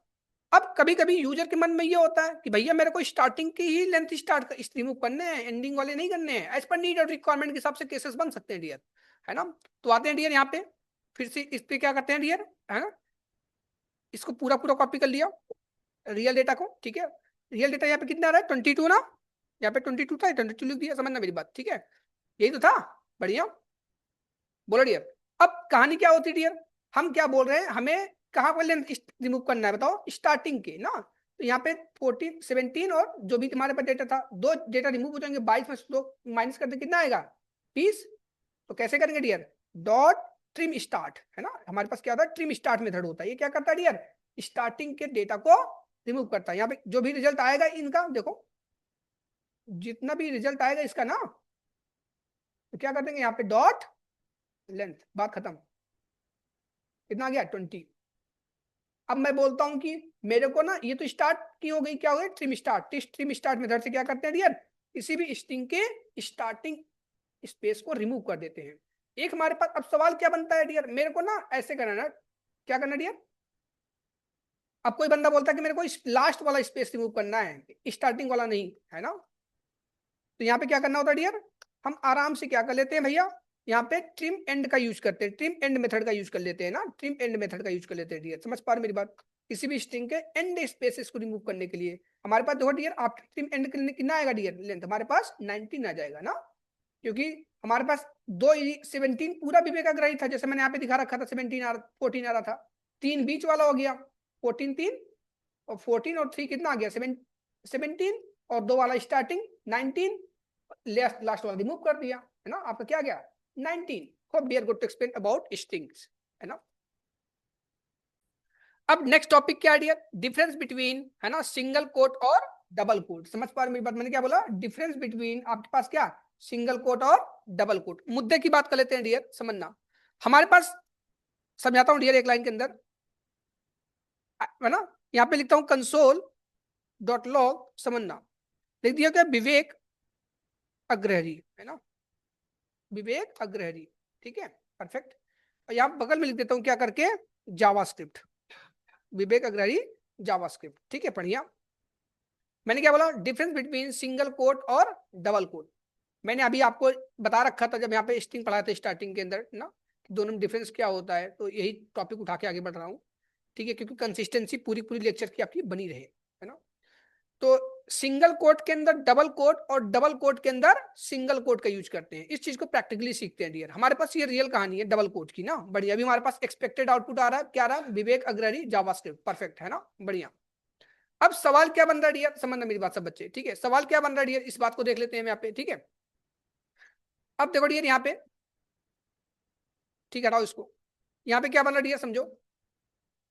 [SPEAKER 1] अब कभी कभी यूजर के मन में ये होता है कि भैया मेरे को स्टार्टिंग की ही लेंथ स्टार्ट रिमूव करने हैं, एंडिंग वाले नहीं करने हैं। एज पर नीड और रिक्वायरमेंट के हिसाब से केसेस बन सकते हैं डियर, है ना। तो आते हैं डियर यहाँ पे, फिर से इस पे क्या करते हैं डियर, है ना, इसको पूरा पूरा कॉपी कर लिया रियल डेटा को, ठीक है। रियल डेटा यहाँ पे कितना आ रहा है 22 ना, यहाँ पे 22 था, 22 लिख दिया, समझना मेरी बात, ठीक है, यही तो था, बढ़िया। बोलो डियर। अब कहानी क्या होती है डियर, हम क्या बोल रहे हैं, हमें कहाँ पर लेंथ रिमूव करना है बताओ, स्टार्टिंग के ना। तो यहाँ पे 14 17 और जो भी तुम्हारे पास डेटा था, दो डेटा रिमूव हो जाएंगे, 22 में दो माइनस करते कितना आएगा 20। तो कैसे करेंगे डियर, डॉट ट्रिम स्टार्ट, है ना, हमारे पास क्या होता है ट्रिम स्टार्ट मेथड होता है। ये क्या करता है डियर, स्टार्टिंग के डेटा को रिमूव करता है। यहाँ पे जो भी रिजल्ट आएगा इनका देखो, जितना भी रिजल्ट आएगा इसका ना, तो क्या कर देंगे यहाँ पे डॉट लेंथ, बात खत्म। कितना आ गया 20। अब मैं बोलता हूं कि मेरे को ना, ये तो स्टार्ट की हो गई, क्या हो गई trim start. Trim start method से क्या करते हैं डियर, किसी भी स्ट्रिंग के स्टार्टिंग स्पेस को रिमूव कर देते हैं। एक हमारे पास अब सवाल क्या बनता है डियर, मेरे को ना ऐसे करना है, क्या करना डियर, अब कोई बंदा बोलता है कि मेरे को लास्ट वाला स्पेस रिमूव करना है, स्टार्टिंग वाला नहीं, है ना। तो यहाँ पे क्या करना होता है डियर, हम आराम से क्या कर लेते हैं भैया, यहाँ पे ट्रिम एंड का यूज करते हैं, ट्रिम एंड मेथड का यूज कर लेते हैं ना, ट्रिम एंड मेथड का यूज कर लेते हैं डियर। समझ पा रहे मेरी बात, किसी भी स्ट्रिंग के एंड स्पेसेस को रिमूव करने के लिए हमारे पास देखो डियर, आफ्टर ट्रिम एंड कितना आएगा डियर, लेंथ हमारे पास 19 आ जाएगा ना, क्योंकि हमारे पास 17 पूरा विवेकाग्रही था, जैसे मैंने यहाँ पे दिखा रखा था, 14 आ रहा था, 3 बीच वाला हो गया 14, 3 और 14 और 3 कितना आ गया 17, और 2 वाला स्टार्टिंग 19, लास्ट वाला रिमूव कर दिया, है ना, आपका क्या गया 19। Hope we are good to explain about strings, है ना। अब नेक्स्ट टॉपिक क्या है डियर, डिफरेंस बिटवीन, है ना, सिंगल कोट और डबल कोट। समझ पा रहे मेरी बात, मैंने क्या बोला, डिफरेंस बिटवीन आपके पास क्या, सिंगल कोट और डबल कोट। मुद्दे की बात कर लेते हैं डियर, समझना हमारे पास, समझाता हूं डियर एक लाइन के अंदर, है ना। यहाँ पे लिखता हूं कंसोल डॉट लॉग, समझना, लिख दिया क्या, विवेक अग्रहरी, है ना, विवेक अग्रहरी, ठीक है, परफेक्ट। और यहाँ बगल में लिख देता हूँ क्या करके, जावास्क्रिप्ट, विवेक अग्रहरी जावास्क्रिप्ट, ठीक है, बढ़िया। मैंने क्या बोला, डिफरेंस बिटवीन सिंगल कोट और डबल कोट। मैंने अभी आपको बता रखा था जब यहाँ पे स्ट्रिंग पढ़ाया था स्टार्टिंग के अंदर ना, दोनों में डिफरेंस क्या होता है, तो यही टॉपिक उठा के आगे बढ़ रहा हूँ, ठीक है, क्योंकि कंसिस्टेंसी पूरी पूरी लेक्चर की आपकी बनी रहे, है ना। तो सिंगल कोट के अंदर डबल कोट और डबल कोट के अंदर सिंगल कोट का यूज करते हैं, इस चीज को प्रैक्टिकली सीखते हैं डियर। हमारे पास ये रियल कहानी है डबल कोट की ना, बढ़िया। अभी हमारे पास एक्सपेक्टेड आउटपुट आ रहा है, क्या आ रहा है, विवेक अग्रहरी जावास्क्रिप्ट, परफेक्ट, है ना, बढ़िया। अब सवाल क्या बन रहा है डियर, समझना मेरी बात सब बच्चे, ठीक है, सवाल क्या बन रहा है डियर, इस बात को देख लेते हैं यहाँ पे, ठीक है। अब देखो डियर यहाँ पे, ठीक है, हटाओ इसको, यहाँ पे क्या बन रहा है डियर समझो,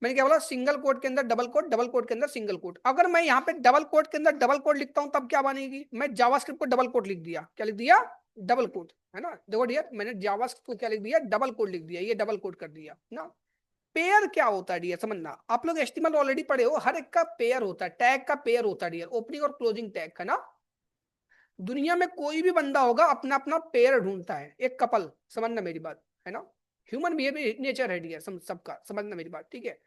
[SPEAKER 1] मैंने क्या बोला, सिंगल कोट के अंदर डबल कोट, डबल कोट के अंदर सिंगल कोट। अगर मैं यहाँ पे डबल कोट के अंदर डबल कोट लिखता हूँ तब क्या बनेगी, मैं जावास्क्रिप्ट को डबल कोट लिख दिया, क्या लिख दिया, डबल कोट, है ना। देखो डियर, मैंने जावास्क्रिप्ट को क्या लिख दिया, डबल कोट लिख दिया, ये डबल कोट कर दिया ना। पेयर क्या होता है डियर, समझना, आप लोग एचटीएमएल ऑलरेडी पढ़े हो, हर एक का पेयर होता है, टैग का पेयर होता है डियर, ओपनिंग और क्लोजिंग टैग का ना। दुनिया में कोई भी बंदा होगा अपना अपना पेयर ढूंढता है, एक कपल, समझना मेरी बात, है ना। ह्यूमन बिहेवियर नेचर है डियर, सबका, समझना मेरी बात, ठीक है।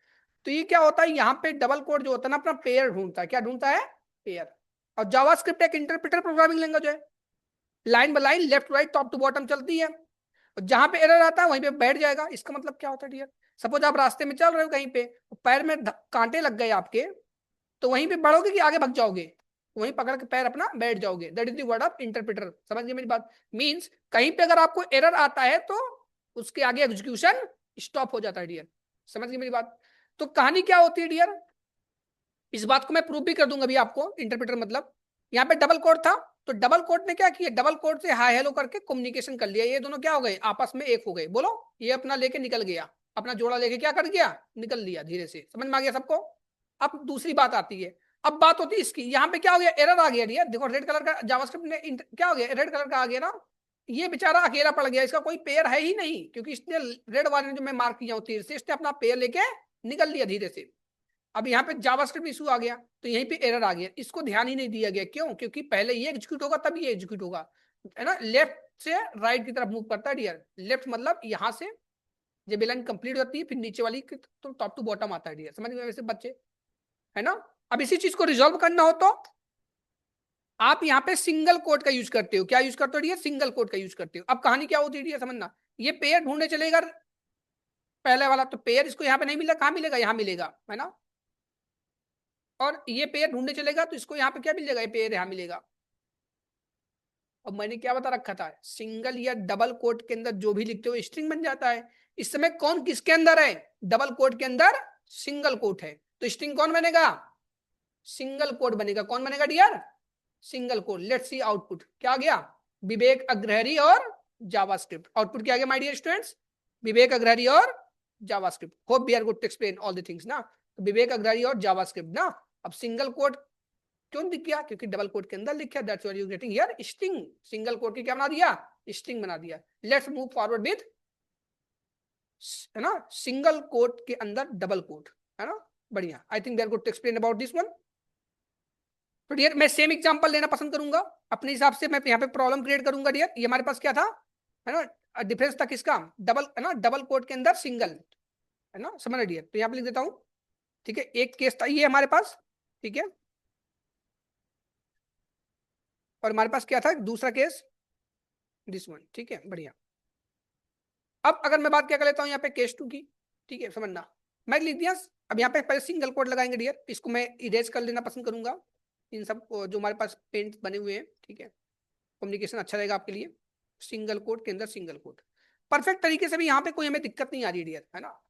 [SPEAKER 1] तो ये क्या होता है, यहाँ पे डबल कोड जो होता है ना, अपना पेयर ढूंढता है, क्या ढूंढता है, पेयर। और जावास्क्रिप्ट एक इंटरप्रेटर प्रोग्रामिंग लैंग्वेज है, line by line, left right top to bottom चलती है, और जहां पे एरर आता है वहीं पे बैठ जाएगा। इसका मतलब क्या होता है डियर, सपोज आप रास्ते में चल रहे हो कहीं पे, पैर में कांटे लग गए आपके, तो वहीं पे बढ़ोगे कि आगे भाग जाओगे, वहीं पकड़ के पैर अपना बैठ जाओगे, that is the word of interpreter. समझ गए मेरी बात, मींस कहीं पे अगर आपको एरर आता है तो उसके आगे एग्जीक्यूशन स्टॉप हो जाता है डियर, समझ गए मेरी बात। तो कहानी क्या होती है डियर, इस बात को मैं प्रूव भी कर दूंगा अभी आपको, इंटरप्रेटर मतलब, यहाँ पे डबल कोड था, तो डबल कोड ने क्या किया, डबल कोड से हाय हेलो करके कम्युनिकेशन कर लिया, ये दोनों क्या हो गए, आपस में एक हो गए, बोलो, ये अपना लेके निकल गया, अपना जोड़ा लेके क्या कर गया, निकल लिया धीरे से, समझ में आ गया सबको। अब दूसरी बात आती है, अब बात होती है इसकी, यहाँ पे क्या हो गया, एरर आ गया डियर, देखो रेड कलर का जावास्क्रिप्ट ने क्या हो गया, रेड कलर का आ गया ना, ये बेचारा अकेला पड़ गया, इसका कोई पेयर है ही नहीं, क्योंकि इसने रेड वाले ने जो मैं मार्क किया हूँ तीर से, इसने अपना पेयर लेके निकल लिया धीरे से। अब यहाँ पे जावास्क्रिप्ट इशू आ गया, तो यहीं पे एरर आ गया, इसको ध्यान ही नहीं दिया गया, क्यों, क्योंकि पहले ये एग्जीक्यूट होगा तब ये एग्जीक्यूट होगा, है ना, लेफ्ट से राइट की तरफ मूव करता है डियर, लेफ्ट मतलब यहाँ से जब लाइन कंप्लीट होती है फिर नीचे वाली तो टॉप टू बॉटम आता है डियर, समझ गए वैसे बच्चे, है ना। अब इसी चीज को रिजॉल्व करना हो तो आप यहाँ पे सिंगल कोड का यूज करते हो, क्या यूज करते हो डियर, सिंगल कोड का यूज करते हो। अब कहानी क्या होती है डियर, समझना, ये पेयर ढूंढने चलेगा पहले वाला, तो पेयर इसको यहाँ पे नहीं मिला, कहाँ मिलेगा, यहाँ मिलेगा, है ना। और ये पेयर ढूंढने चलेगा तो इसको यहाँ पे क्या मिलेगा, ये पेयर यहाँ मिलेगा। और मैंने क्या बता रखा था, सिंगल या डबल कोट के अंदर जो भी लिखते हो स्ट्रिंग बन जाता है। इस समय कौन किसके अंदर है, डबल कोट के अंदर सिंगल कोट है, तो स्ट्रिंग कौन बनेगा, सिंगल कोट बनेगा, कौन बनेगा dear, single quote. Let's see output क्या आ गया, विवेक अग्रहरी और जावास्क्रिप्ट, आउटपुट क्या आ गया my dear students, Vivek Agrahari और JavaScript. Hope we are good to explain all the things ना, तो विवेक अग्रहरी और जावास्क्रिप्ट ना। अब सिंगल कोट क्यों दिख गया, क्योंकि डबल कोट के अंदर लिखा, that's why you getting here string, single quote की क्या बना दिया, स्ट्रिंग बना दिया। लेट्स मूव फॉरवर्ड विद, है ना, सिंगल कोट के अंदर डबल कोट, है ना, बढ़िया। I think we are good to explain about this one. तो डियर मैं सेम एग्जांपल लेना पसंद करूंगा अपने हिसाब से, मैं यहाँ पे प्रॉब्लम क्रिएट करूंगा डियर। ये हमारे पास क्या था, है ना, डिफरेंस था किसका, डबल, है ना, डबल कोट के अंदर सिंगल, है ना, समझ डियर। तो यहाँ पे लिख देता हूँ ठीक है, एक केस था ये हमारे पास, ठीक है, और हमारे पास क्या था दूसरा केस, दिस वन, ठीक है, बढ़िया। अब अगर मैं बात क्या कर लेता हूँ यहाँ पे केस टू की, ठीक है, समझना, मैं लिख दिया। अब यहाँ पे पहले सिंगल कोड लगाएंगे डियर, इसको मैं इरेज कर लेना पसंद करूंगा, इन सब जो हमारे पास पेंट बने हुए हैं, ठीक है, कम्युनिकेशन अच्छा रहेगा आपके लिए। सिंगल कोड के अंदर सिंगल कोड परफेक्ट तरीके से भी यहाँ पे कोई हमें दिक्कत नहीं आ रही डियर, है ना।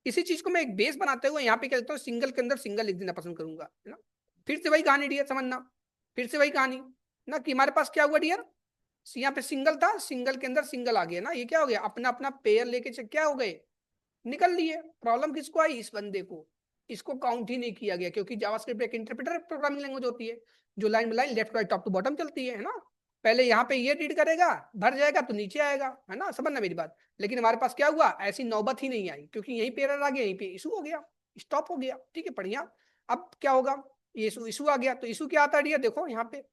[SPEAKER 1] इसी चीज को मैं एक बेस बनाते हुए यहाँ पे क्या करता हूँ, सिंगल के अंदर सिंगल लिख देना पसंद करूंगा, है ना। फिर से वही कहानी डियर, समझना, फिर से वही कहानी ना, कि हमारे पास क्या हुआ डियर, यहाँ पे सिंगल था, सिंगल के अंदर सिंगल आ गया ना, ये क्या हो गया, अपना अपना पेयर लेके क्या हो गए, निकल लिए। प्रॉब्लम किसको आई, इस बंदे को, इसको काउंट ही नहीं किया गया, क्योंकि जावास्क्रिप्ट एक इंटरप्रेटर प्रोग्रामिंग लैंग्वेज होती है, जो line by line left right top to bottom चलती है ना। पहले यहाँ पे ये रीड करेगा, भर जाएगा तो नीचे आएगा, है ना, समझना मेरी बात। लेकिन हमारे पास क्या हुआ, ऐसी नौबत ही नहीं आई, क्योंकि यही पेयर आ गया, यहीं पे इशू हो गया, स्टॉप हो गया, ठीक है, बढ़िया। अब क्या होगा, ये इशू इशू आ गया, तो इशू क्या आता है डियर, देखो यहाँ पे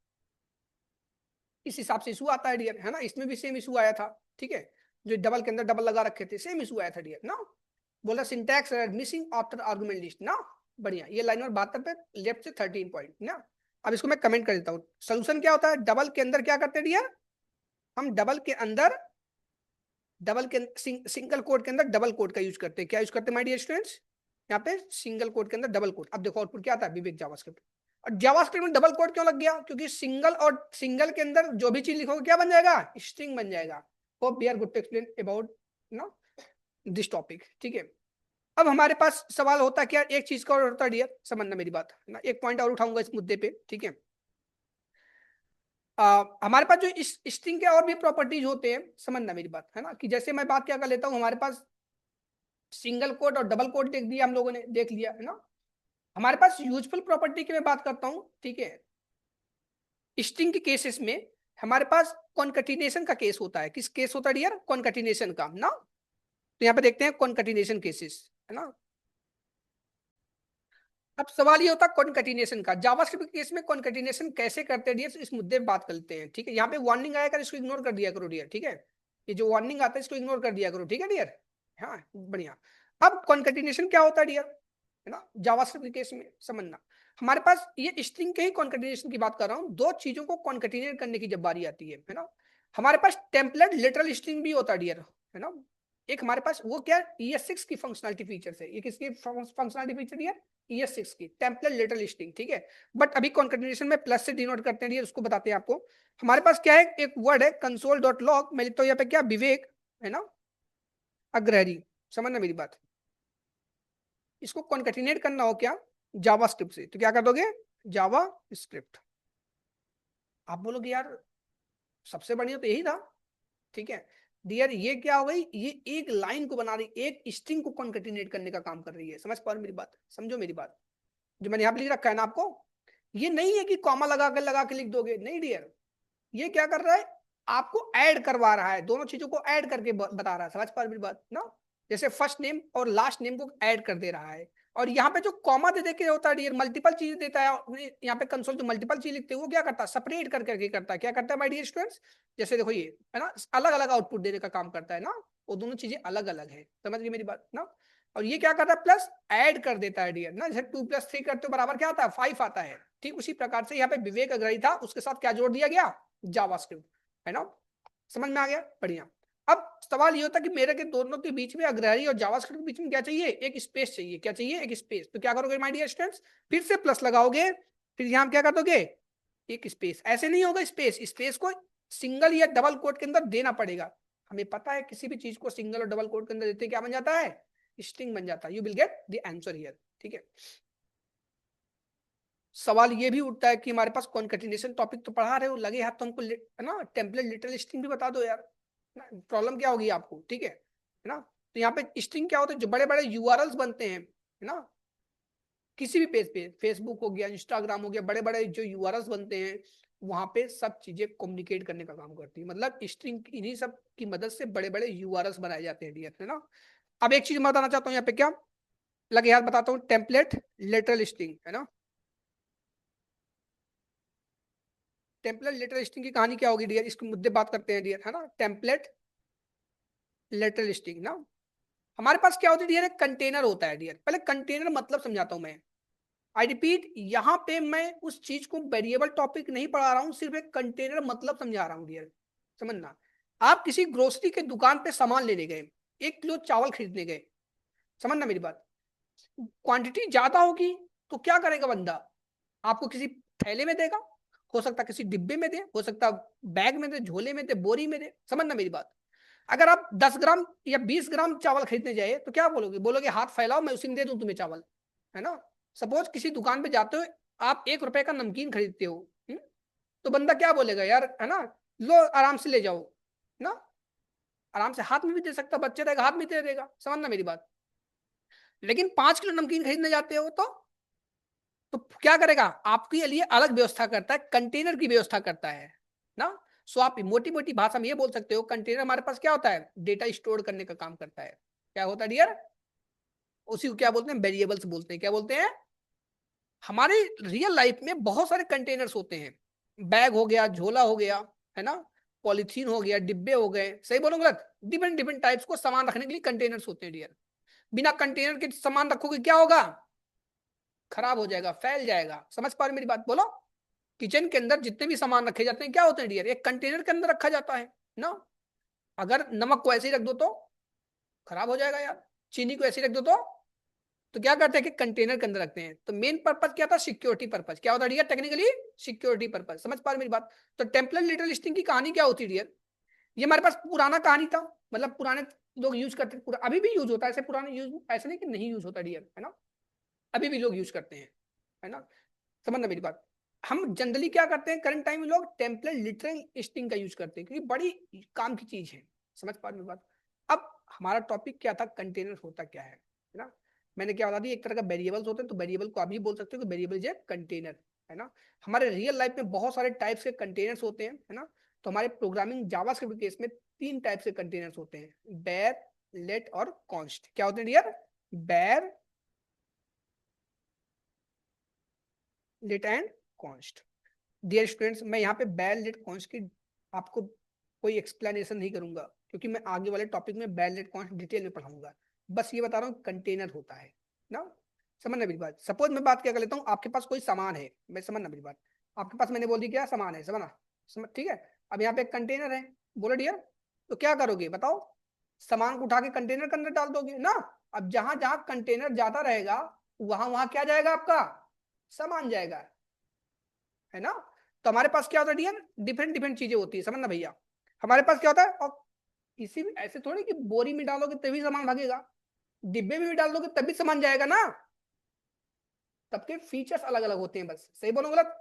[SPEAKER 1] इस हिसाब से इशू आता है डियर, है ना, इसमें भी सेम इशू आया था, ठीक है, जो डबल के अंदर डबल लगा रखे थे, सेम इशू आया था डियर ना। बोला syntax missing after argument list ना, बढ़िया, ये लाइन नंबर 72 पे लेफ्ट से 13 पॉइंट ना। अब इसको मैं कमेंट कर देता हूँ, सोल्यूशन क्या होता है, डबल के अंदर क्या करते हैं डियर, हम डबल के अंदर सिंगल कोड के अंदर डबल कोड का यूज करते हैं, क्या यूज करते हैं माय डियर स्टूडेंट्स, यहाँ पे सिंगल कोड के अंदर डबल कोड। अब देखो आउटपुट क्या आता है, विवेक जावास्क्रिप्ट। और जावास्क्रिप्ट में डबल कोड क्यों लग गया, क्योंकि सिंगल और सिंगल के अंदर जो भी चीज लिखोगे क्या बन जाएगा, स्ट्रिंग बन जाएगा। Hope we are good to explain about no this topic, ठीक है। अब हमारे पास सवाल होता है क्या, एक चीज का और होता है डियर, समझना मेरी बात ना, एक पॉइंट और उठाऊंगा इस मुद्दे पे, ठीक है। हमारे पास जो इस स्ट्रिंग के और भी प्रॉपर्टीज होते हैं, समझना मेरी बात, है ना, कि जैसे मैं बात क्या कर लेता हूँ, हमारे पास सिंगल कोड और डबल कोड देख दिया हम लोगों ने, देख लिया, है ना। हमारे पास यूजफुल प्रॉपर्टी की मैं बात करता हूँ, ठीक है। स्ट्रिंग के केसेस में हमारे पास कॉन्कैटिनेशन का केस होता है, किस केस होता है डियर, कॉन्कैटिनेशन का ना। तो यहाँ पे देखते हैं कॉन्कैटिनेशन केसेस, है ना। अब सवाल ये होता है कॉन्कैटिनेशन का, जावास्क्रिप्ट के केस में कॉन्कैटिनेशन कैसे करते हैं डियर, इस मुद्दे पे बात करते हैं, ठीक है। यहाँ पे वार्निंग आएगा, इसको इग्नोर कर दिया करो डियर, ठीक है। ये जो वार्निंग आता है इसको इग्नोर कर दिया करो, ठीक है डियर। हाँ बढ़िया। अब कॉन्कैटिनेशन क्या होता है डियर, है ना, जावास्क्रिप्ट के केस में समझना। हमारे पास ये स्ट्रिंग के ही कॉन्कैटिनेशन की बात कर रहा हूँ, दो चीजों को कॉन्कैटिनेट करने की जब बारी आती है ना। हमारे पास टेम्पलेट लिटरल स्ट्रिंग भी होता है डियर, है ना। एक हमारे पास वो क्या ES6 की फंक्शनलिटी फीचर है, ये किसकी फंक्शनलिटी फीचर डियर, ES6 की टेम्पलेट लिटरल स्ट्रिंग, ठीक है। बट अभी कॉन्कैटिनेशन में प्लस से डिनोट करते हैं डियर, उसको बताते हैं आपको। हमारे पास क्या है, एक वर्ड है कंसोल डॉट लॉग, मैं लिखता हूँ यहाँ पे क्या, विवेक, है ना, अग्रहरी, समझना मेरी बात। इसको कॉन्कैटिनेट करना हो क्या, जावा स्क्रिप्ट से, तो क्या कर दोगे, जावा स्क्रिप्ट। आप बोलोगे यार सबसे बढ़िया तो यही था, ठीक है डियर। ये क्या हो गई, ये एक लाइन को बना रही, एक स्ट्रिंग को कॉन्कैटिनेट करने का काम कर रही है, समझ पा रहे मेरी बात, समझो मेरी बात। जो मैंने यहाँ पे लिख रखा है ना आपको, ये नहीं है कि कॉमा लगा के लिख दोगे, नहीं डियर। ये क्या कर रहा है, आपको ऐड करवा रहा है, दोनों चीजों को ऐड करके बता रहा है, समझ पा रहे मेरी बात ना। जैसे फर्स्ट नेम और लास्ट नेम को ऐड कर दे रहा है। और यहाँ पे जो कॉमा दे के होता है डियर, मल्टीपल चीज देता है, यहाँ पे कंसोल जो मल्टीपल चीज लिखते हैं वो क्या करता है, सेपरेट कर करके करता है, क्या करता है माय डियर स्टूडेंट्स। जैसे देखो ये है ना, अलग अलग आउटपुट देने का काम करता है ना, वो दोनों चीजें अलग अलग है, समझ गई मेरी बात ना। और ये क्या करता है, प्लस ऐड कर देता है डियर ना, जैसे 2 + 3 करते हो बराबर क्या आता है, 5 आता है। ठीक उसी प्रकार से यहाँ पे विवेक अग्रही था, उसके साथ क्या जोड़ दिया गया, जावास्क्रिप्ट, है ना। समझ में आ गया, बढ़िया। अब सवाल ये होता है कि मेरे के दोनों के बीच में, अग्रहरी और जावास्क्रिप्ट के बीच में क्या चाहिए, एक स्पेस चाहिए, क्या चाहिए, एक स्पेस। तो क्या करोगे माय डियर स्टूडेंट्स, फिर से प्लस लगाओगे, फिर यहां क्या कर दोगे, एक स्पेस। ऐसे नहीं होगा, स्पेस स्पेस को सिंगल या डबल कोट के अंदर देना पड़ेगा। हमें पता है किसी भी चीज को सिंगल और डबल कोट के अंदर देते क्या बन जाता है, स्ट्रिंग बन जाता है। You will get the answer here, ठीक है। सवाल ये भी उठता है कि हमारे पास कॉन्कैटिनेशन टॉपिक तो पढ़ा रहे हो, लगे हाथ तो हमको है ना टेम्पलेट लिटरल स्ट्रिंग भी बता दो यार, प्रॉब्लम क्या होगी आपको, ठीक है ना। तो यहाँ पे स्ट्रिंग क्या होता है, जो बड़े बड़े यूआरएल्स बनते हैं, है ना, किसी भी पेज पे, फेसबुक हो गया, इंस्टाग्राम हो गया, बड़े बड़े जो यूआरएल्स बनते हैं, वहां पे सब चीजें कम्युनिकेट करने का काम करती है, मतलब स्ट्रिंग इन्हीं सब की मदद से बड़े बड़े यूआरएल्स बनाए जाते हैं डियर, है ना। अब एक चीज मैं बताना चाहता हूँ यहाँ पे, क्या लगे यार बताता हूँ, टेम्पलेट लिटरल स्ट्रिंग, है ना। टेम्पलेट लिटरल स्ट्रिंग की कहानी क्या होगी डियर, इसके मुद्दे बात करते हैं डियर, है ना। टेम्पलेट लिटरल स्ट्रिंग ना, हमारे पास क्या होता है डियर, एक कंटेनर होता है डियर। पहले कंटेनर मतलब समझाता हूं मैं। आई रिपीट, यहाँ पे मैं उस चीज को वेरिएबल टॉपिक नहीं पढ़ा रहा हूँ, सिर्फ एक कंटेनर मतलब समझा रहा हूँ डियर। समझना, आप किसी ग्रोसरी के दुकान पे सामान लेने गए, 1 किलो चावल खरीदने गए, समझना मेरी बात। क्वांटिटी ज्यादा होगी तो क्या करेगा बंदा, आपको किसी थैले में देगा, हो सकता किसी डिब्बे में दे, हो सकता बैग में दे, झोले में दे, बोरी में दे, समझना मेरी बात। अगर आप 10 ग्राम या 20 ग्राम चावल खरीदने जाए तो क्या बोलोगे, बोलोगे हाथ फैलाओ मैं उसी में दे दूं तुम्हें चावल, है ना। सपोज किसी दुकान पे जाते हो, आप 1 रुपए का नमकीन खरीदते हो, तो बंदा क्या बोलेगा यार, है ना, लो आराम से ले जाओ ना, आराम से हाथ में भी दे सकता, बच्चे रहेगा हाथ में दे देगा, समझना मेरी बात। लेकिन 5 किलो नमकीन खरीदने जाते हो तो क्या करेगा, आपके लिए अलग व्यवस्था करता है, कंटेनर की व्यवस्था करता है ना। सो आप मोटी मोटी भाषा में ये बोल सकते हो, कंटेनर हमारे पास क्या होता है, डेटा स्टोर करने का काम करता है। क्या होता है डियर, उसी को क्या बोलते हैं, वेरिएबल्स बोलते हैं। क्या बोलते हैं, हमारे रियल लाइफ में बहुत सारे कंटेनर्स होते हैं। बैग हो गया, झोला हो गया, है ना, पॉलीथीन हो गया, डिब्बे हो गए, सही बोलो गलत, डिफरेंट डिफरेंट टाइप्स को सामान रखने के लिए कंटेनर्स होते हैं डियर। बिना कंटेनर के सामान रखोगे क्या होगा, खराब हो जाएगा, फैल जाएगा। समझ पा रहे मेरी बात, बोलो। किचन के अंदर जितने भी सामान रखे जाते हैं क्या होते हैं डियर, एक कंटेनर के अंदर रखा जाता है ना। अगर नमक को ऐसे ही रख दो तो खराब हो जाएगा यार, चीनी को ऐसे ही रख दो तो क्या करते हैं कि कंटेनर के अंदर रखते हैं। तो मेन पर्पज क्या था, सिक्योरिटी पर्पज। क्या होता है डियर, टेक्निकली सिक्योरिटी पर्पज। समझ पा रहे मेरी बात। तो टेम्पलेट लिटल लिस्टिंग की कहानी क्या होती है डियर, ये हमारे पास पुराना कहानी था, मतलब पुराने लोग यूज करते थे, अभी भी यूज होता है, ऐसे पुराने यूज ऐसे नहीं कि नहीं यूज होता डियर, है ना, अभी भी लोग यूज करते हैं, है ना। समझना मेरी बात। हम जनरली क्या करते हैं, करंट टाइम में लोग टेम्पलेट लिटरल लिस्टिंग का यूज करते हैं, क्योंकि बड़ी काम की चीज है। समझ पा रहे मेरी बात। अब हमारा टॉपिक क्या था, कंटेनर होता क्या है ना। मैंने क्या बता दी, एक तरह का वेरिएबल्स होते हैं, तो वेरिएबल को आप भी बोल सकते हो कि वेरिएबल इज ए कंटेनर, है ना। हमारे रियल लाइफ में बहुत सारे टाइप्स के कंटेनर्स होते हैं, है ना। तो हमारे प्रोग्रामिंग जावास्क्रिप्ट केस में 3 टाइप के कंटेनर्स होते हैं, बेर, लेट और कॉन्स्ट। क्या होते हैं dear, var, let and const. Dear students, मैं यहाँ पे बैल लेट कॉन्स्ट की आपको कोई एक्सप्लेनेशन नहीं करूंगा, क्योंकि मैं आगे वाले टॉपिक में बैल लेट कॉन्स्ट डिटेल में पढ़ाऊंगा। बस ये बता रहा हूँ कंटेनर होता है ना। समझना मेरी बात। सपोज मैं बात क्या कर लेता हूँ, आपके पास कोई सामान है, मैं समझना मेरी बात, आपके पास मैंने बोल दी क्या सामान है, समझना, समझ ठीक है। अब यहाँ पे एक कंटेनर है, बोलो डियर, तो क्या करोगे बताओ, सामान को उठा के कंटेनर के अंदर डाल दोगे ना। अब जहां जहां कंटेनर जाता रहेगा वहां वहां क्या जाएगा, आपका सामान जाएगा, है ना। तो हमारे पास क्या होता है डियर, डिफरेंट डिफरेंट चीजें होती है, समझना भैया। हमारे पास क्या होता है, और किसी भी ऐसे थोड़ी कि बोरी में डालोगे तभी सामान भागेगा, डिब्बे में भी डाल दोगे तभी सामान जाएगा ना। सबके फीचर्स अलग अलग होते हैं, बस सही बोलो गलत।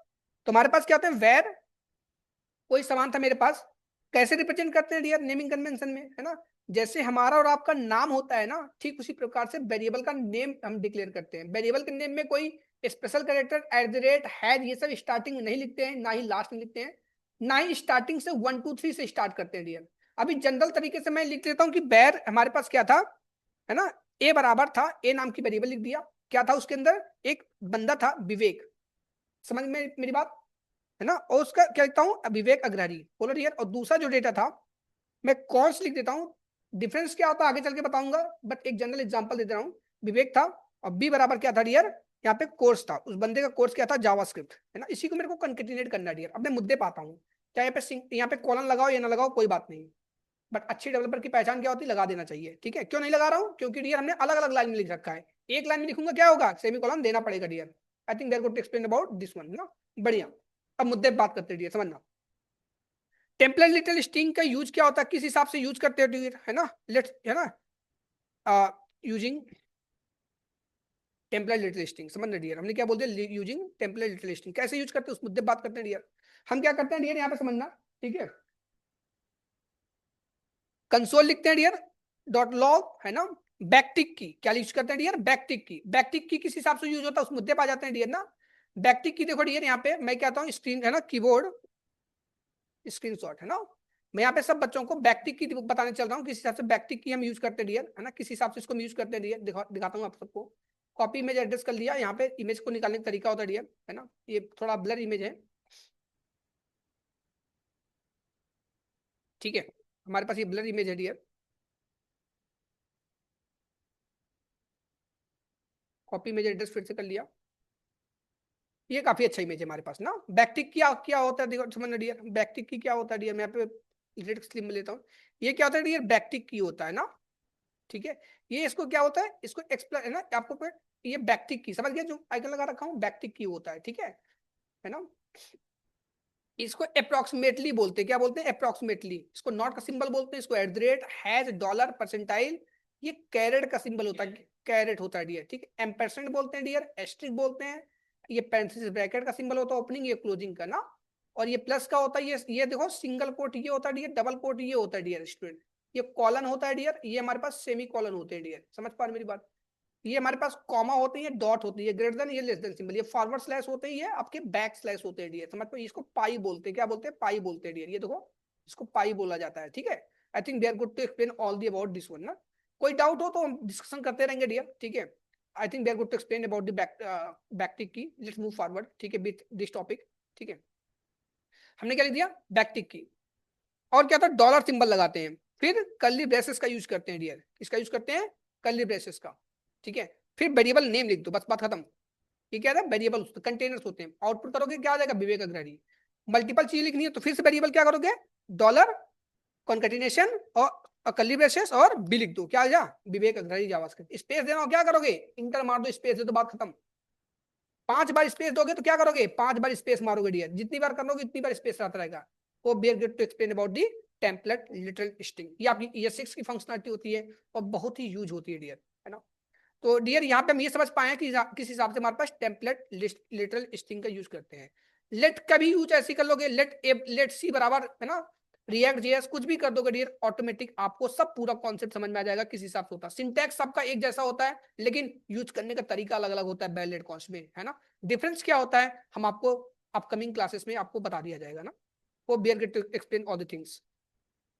[SPEAKER 1] तो हमारे पास क्या होता है, वेर, कोई सामान था मेरे पास, कैसे रिप्रेजेंट करते हैं डियर, नेमिंग कन्वेंशन में, है ना। जैसे हमारा और आपका नाम होता है ना, ठीक उसी प्रकार से वेरिएबल का नेम हम डिक्लेयर करते हैं। वेरिएबल के नेम में कोई special character at the rate has ये सब स्टार्टिंग में नहीं लिखते हैं, ना ही लास्ट में लिखते हैं, ना ही स्टार्टिंग से 1 2 3 से स्टार्ट करते हैं डियर। अभी जनरल तरीके से मैं लिख देता हूँ कि बैर हमारे पास क्या था, है ना, ए बराबर था, ए नाम की वेरिएबल लिख दिया। क्या था उसके अंदर, एक बंदा था विवेक, समझ में मेरी बात, है ना। और उसका क्या लिखता हूँ, विवेक अग्रहरी, बोलो डियर। और दूसरा जो डेटा था मैं कॉन्स लिख देता हूँ। डिफरेंस क्या होता है आगे चल के बताऊंगा, बट एक जनरल एग्जांपल दे रहा हूँ। विवेक था, और बी बराबर क्या था डियर, यहाँ पे कोर्स था, उस बंदे का कोर्स क्या था, जावास्क्रिप्ट, है ना। इसी को मेरे को कंकेटिनेट करना है डियर। अब मैं मुद्दे पाता हूँ, चाहे यहाँ पे कॉलन लगाओ या ना लगाओ कोई बात नहीं, बट अच्छी डेवलपर की पहचान क्या होती है, लगा देना चाहिए, ठीक है। क्यों नहीं लगा रहा हूँ, क्योंकि डियर हमने अलग अलग लाइन में लिख रखा है। एक लाइन में लिखूंगा क्या होगा, सेमी कॉलन देना पड़ेगा dear. I think there good to explain about this one ना। बढ़िया। अब मुद्दे बात करते हैं डियर, समझना। टेम्पलेट लिटिल स्ट्रिंग का यूज क्या होता है, किस हिसाब से यूज करते हैं, है ना, लेट्स, है ना, यूजिंग टेम्पलेट लिटिल स्ट्रिंग, समझ रहे डियर, हमने क्या बोलते हैं, यूजिंग टेम्पलेट लिटिल स्ट्रिंग कैसे यूज करते हैं उस मुद्दे बात करते हैं डियर। हम क्या करते हैं डियर, यहाँ पे समझना, ठीक है। कंसोल लिखते हैं डियर, डॉट लॉग, है ना। बैकटिक की क्या यूज करते हैं डियर, बैकटिक की। बैकटिक की किस हिसाब से यूज होता है उस मुद्दे पर आ जाते हैं डियर ना। बैकटिक की देखो डियर, यहाँ पे मैं कहता हूँ स्क्रीन, है ना, कीबोर्ड स्क्रीनशॉट, है ना। मैं यहाँ पे सब बच्चों को बैकटिक की बताने चल रहा हूँ, किस हिसाब से बैकटिक की हम यूज करते हैं डियर, है ना, किस हिसाब से इसको यूज करते हैं डियर, दिखाता हूँ आप सबको। कॉपी इमेज एड्रेस कर लिया, यहाँ पे इमेज को निकालने का तरीका होता है डियर, है ना। ये थोड़ा ब्लर इमेज है, ठीक है, हमारे पास ये ब्लर इमेज है डियर। कॉपी इमेज एड्रेस फिर से कर लिया। ये काफी अच्छा इमेज है हमारे पास ना। बैकटिक क्या क्या होता है देखो समझना डियर, बैकटिक की क्या होता है डियर, मैं यहाँ पे रेड स्लिप में लेता हूँ। ये क्या होता है डियर, बैकटिक की होता है ना, ठीक है। ये इसको क्या होता है, इसको एक्सप्लेन है ना आपको ये बैकटिक की समझ गया, जो आइकन लगा रखा हूँ बैकटिक की होता है, ठीक है ना। इसको अप्रोक्सीमेटली बोलते हैं, क्या बोलते हैं अप्रोक्सीमेटली। इसको नॉट का सिंबल बोलते हैं, इसको at the rate, has, dollar, percentile, ये कैरेट का सिंबल होता है, कैरेट होता है डियर, ठीक है। एम्परसेंट बोलते हैं डियर, एस्ट्रिक बोलते हैं, ये पेरेंथेसिस ब्रैकेट का सिंबल होता है ओपनिंग ये क्लोजिंग का ना। और ये प्लस का होता है, ये देखो सिंगल कोट ये होता है डियर, डबल कोट ये होता है डियर स्टूडेंट, ये कॉलन होता है डियर, ये हमारे पास सेमी कॉलन होते हैं डियर, समझ पा रहे मेरी बात। ये हमारे पास कॉमा होते हैं, डॉट होती है, ग्रेटर देन, ये लेस देन सिंबल, ये फॉरवर्ड स्लैश होते हैं, ये आपके बैक स्लैश होते हैं डियर, समझ पाए। इसको पाई बोलते हैं, क्या बोलते हैं, पाई बोलते हैं डियर, ये देखो इसको पाई बोला जाता है, ठीक है। I think they are good to explain all the about this one ना। कोई डाउट हो तो हम डिस्कशन करते रहेंगे डियर, ठीक है। I think they are good to explain about the backtick की। लेट्स मूव फॉरवर्ड, ठीक है, विद दिस टॉपिक, ठीक है। हमने क्या लिख दिया, बैकटिक की। और क्या था, डॉलर सिंबल लगाते हैं, फिर कर्ली ब्रेसेस का यूज करते हैं डियर, किसका यूज करते हैं, कर्ली ब्रेसेस का, ठीक है। फिर वेरिएबल नेम लिख दो, बस बात खत्म। ये क्या था, वेरिएबल कंटेनर्स होते हैं। आउटपुट करोगे क्या आ जाएगा, विवेक अग्रणी। मल्टीपल चीज लिखनी है तो फिर से वेरिएबल क्या करोगे, डॉलर, कॉन्केटिनेशन और कर्ली ब्रेसेस और बी लिख दो, क्या आ जा, विवेक अग्रणी जावास्क्रिप्ट। स्पेस देना हो क्या करोगे, इंटर मार दो, स्पेस दे दो, बात खत्म। 5 बार स्पेस दोगे तो क्या करोगे, 5 बार स्पेस मारोगे डियर, जितनी बार करोगे उतनी बार स्पेस आता रहेगा। वो bear get to explain about the template literal string, ये आपकी ES6 की फंक्शनलिटी होती है और बहुत ही यूज होती है डियर, है ना। तो डियर यहाँ पे हम ये समझ पाए कि किस हिसाब से हमारे पास टेम्पलेट लिटरल स्ट्रिंग का यूज करते हैं। लेट का भी यूज ऐसे कर लोगे, लेट सी बराबर है ना, रिएक्ट जेएस कुछ भी कर दोगे डियर, ऑटोमेटिक आपको सब पूरा कॉन्सेप्ट समझ में आ जाएगा किस हिसाब से होता है। सिंटैक्स सबका एक जैसा होता है, लेकिन यूज करने का तरीका अलग अलग होता है बैलेट कॉन्स में, है ना। डिफरेंस क्या होता है हम आपको अपकमिंग क्लासेस में आपको बता दिया जाएगा ना। वो bear get to explain all the things.